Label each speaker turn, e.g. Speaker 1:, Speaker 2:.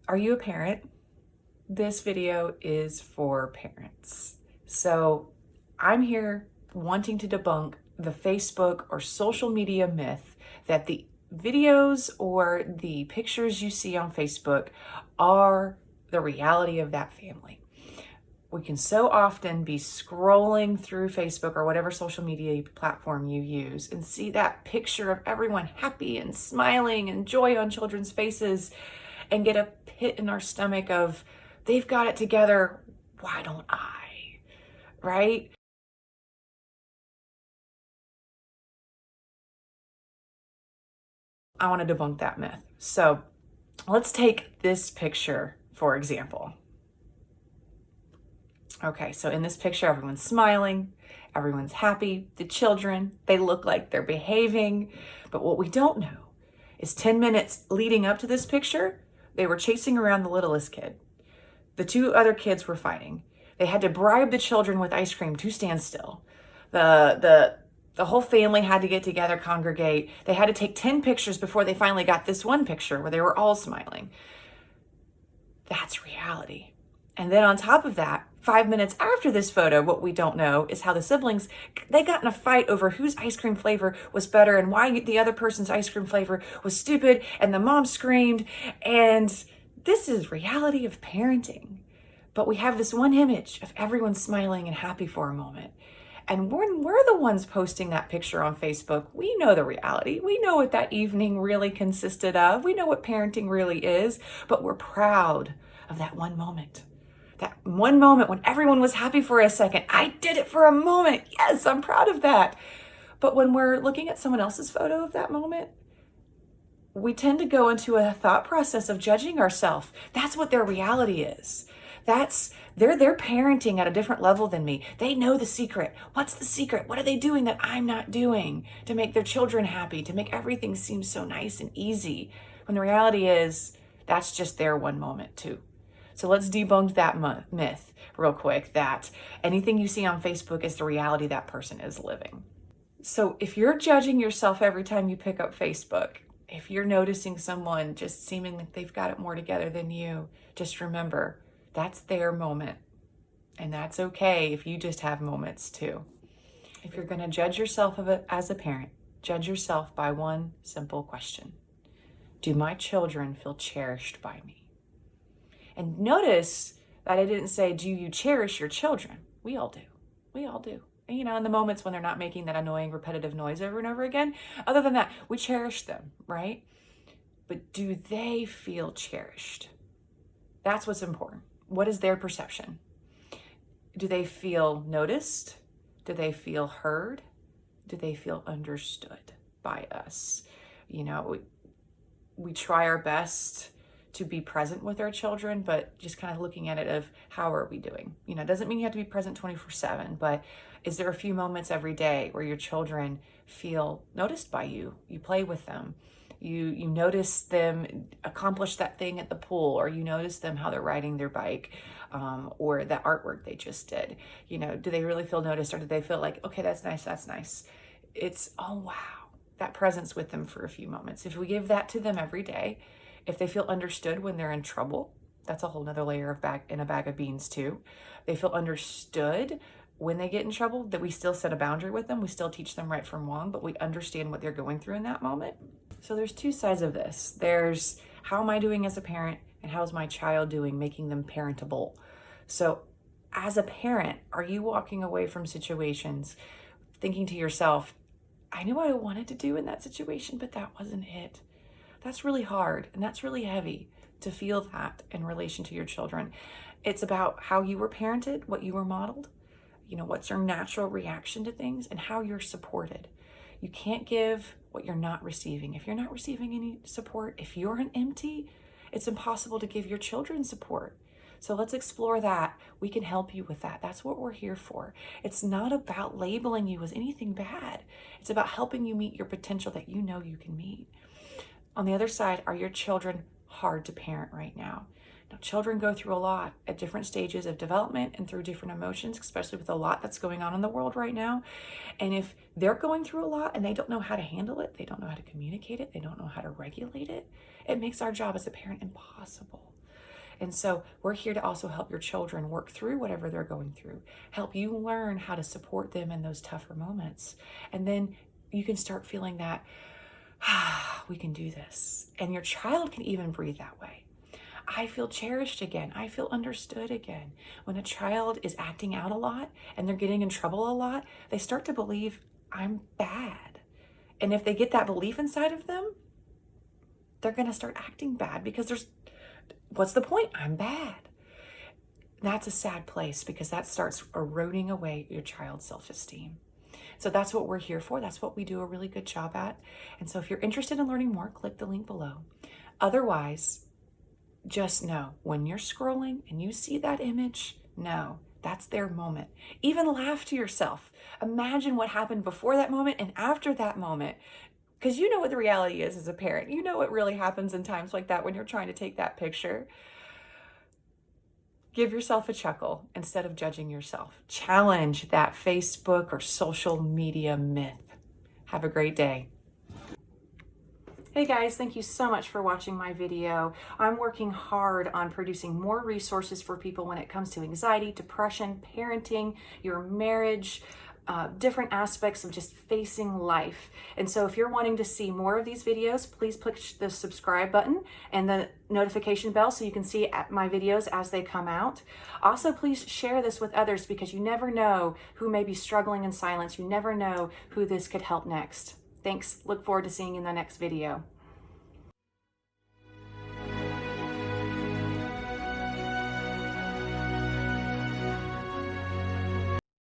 Speaker 1: Are you a parent? This video is for parents. So I'm here wanting to debunk the Facebook or social media myth that the videos or the pictures you see on Facebook are the reality of that family. We can so often be scrolling through Facebook or whatever social media platform you use and see that picture of everyone happy and smiling and joy on children's faces and get a pit in our stomach of, they've got it together, why don't I? Right? I want to debunk that myth. So let's take this picture, for example. Okay, so in this picture, everyone's smiling, everyone's happy, the children, they look like they're behaving. But what we don't know is 10 minutes leading up to this picture, they were chasing around the littlest kid. The two other kids were fighting. They had to bribe the children with ice cream to stand still. The whole family had to get together, congregate. They had to take 10 pictures before they finally got this one picture where they were all smiling. That's reality. And then on top of that, 5 minutes after this photo, what we don't know is how the siblings, they got in a fight over whose ice cream flavor was better and why the other person's ice cream flavor was stupid, and the mom screamed. And this is reality of parenting. But we have this one image of everyone smiling and happy for a moment. And when we're the ones posting that picture on Facebook, we know the reality. We know what that evening really consisted of. We know what parenting really is, but we're proud of that one moment. That one moment when everyone was happy for a second. I did it for a moment. Yes, I'm proud of that. But when we're looking at someone else's photo of that moment, we tend to go into a thought process of judging ourselves. That's what their reality is. They're parenting at a different level than me. They know the secret. What's the secret? What are they doing that I'm not doing to make their children happy, to make everything seem so nice and easy? When the reality is, that's just their one moment too. So let's debunk that myth real quick, that anything you see on Facebook is the reality that person is living. So if you're judging yourself every time you pick up Facebook, if you're noticing someone just seeming like they've got it more together than you, just remember, that's their moment. And that's okay if you just have moments too. If you're going to judge yourself as a parent, judge yourself by one simple question. Do my children feel cherished by me? And notice that I didn't say, do you cherish your children? We all do. We all do. And, in the moments when they're not making that annoying repetitive noise over and over again, other than that, we cherish them, right? But do they feel cherished? That's what's important. What is their perception? Do they feel noticed? Do they feel heard? Do they feel understood by us? We try our best to be present with our children, but just kind of looking at it of how are we doing? It doesn't mean you have to be present 24/7, but is there a few moments every day where your children feel noticed by you? You play with them. You notice them accomplish that thing at the pool, or you notice them how they're riding their bike, or the artwork they just did. Do they really feel noticed, or do they feel like, okay, that's nice, that's nice? It's, oh wow, that presence with them for a few moments. If we give that to them every day, if they feel understood when they're in trouble, that's a whole nother layer of in a bag of beans too. They feel understood when they get in trouble, that we still set a boundary with them. We still teach them right from wrong, but we understand what they're going through in that moment. So there's two sides of this. There's how am I doing as a parent, and how's my child doing, making them parentable. So as a parent, are you walking away from situations thinking to yourself, I knew what I wanted to do in that situation, but that wasn't it? That's really hard, and that's really heavy to feel that in relation to your children. It's about how you were parented, what you were modeled, what's your natural reaction to things, and how you're supported. You can't give what you're not receiving. If you're not receiving any support, if you're an empty, it's impossible to give your children support. So let's explore that. We can help you with that. That's what we're here for. It's not about labeling you as anything bad. It's about helping you meet your potential that you know you can meet. On the other side, are your children hard to parent right now? Now, children go through a lot at different stages of development and through different emotions, especially with a lot that's going on in the world right now. And if they're going through a lot and they don't know how to handle it, they don't know how to communicate it, they don't know how to regulate it, it makes our job as a parent impossible. And so we're here to also help your children work through whatever they're going through, help you learn how to support them in those tougher moments. And then you can start feeling that, we can do this. And your child can even breathe that way. I feel cherished again. I feel understood again. When a child is acting out a lot and they're getting in trouble a lot, they start to believe I'm bad. And if they get that belief inside of them, they're going to start acting bad because what's the point? I'm bad. That's a sad place because that starts eroding away your child's self-esteem. So that's what we're here for. That's what we do a really good job at. And so if you're interested in learning more, click the link below. Otherwise, just know when you're scrolling and you see that image, no, that's their moment. Even laugh to yourself. Imagine what happened before that moment and after that moment. Because you know what the reality is as a parent. You know what really happens in times like that when you're trying to take that picture. Give yourself a chuckle instead of judging yourself. Challenge that Facebook or social media myth. Have a great day. Hey guys, thank you so much for watching my video. I'm working hard on producing more resources for people when it comes to anxiety, depression, parenting, your marriage, different aspects of just facing life. And so if you're wanting to see more of these videos, please push the subscribe button and the notification bell so you can see my videos as they come out. Also, please share this with others because you never know who may be struggling in silence. You never know who this could help next. Thanks. Look forward to seeing you in the next video.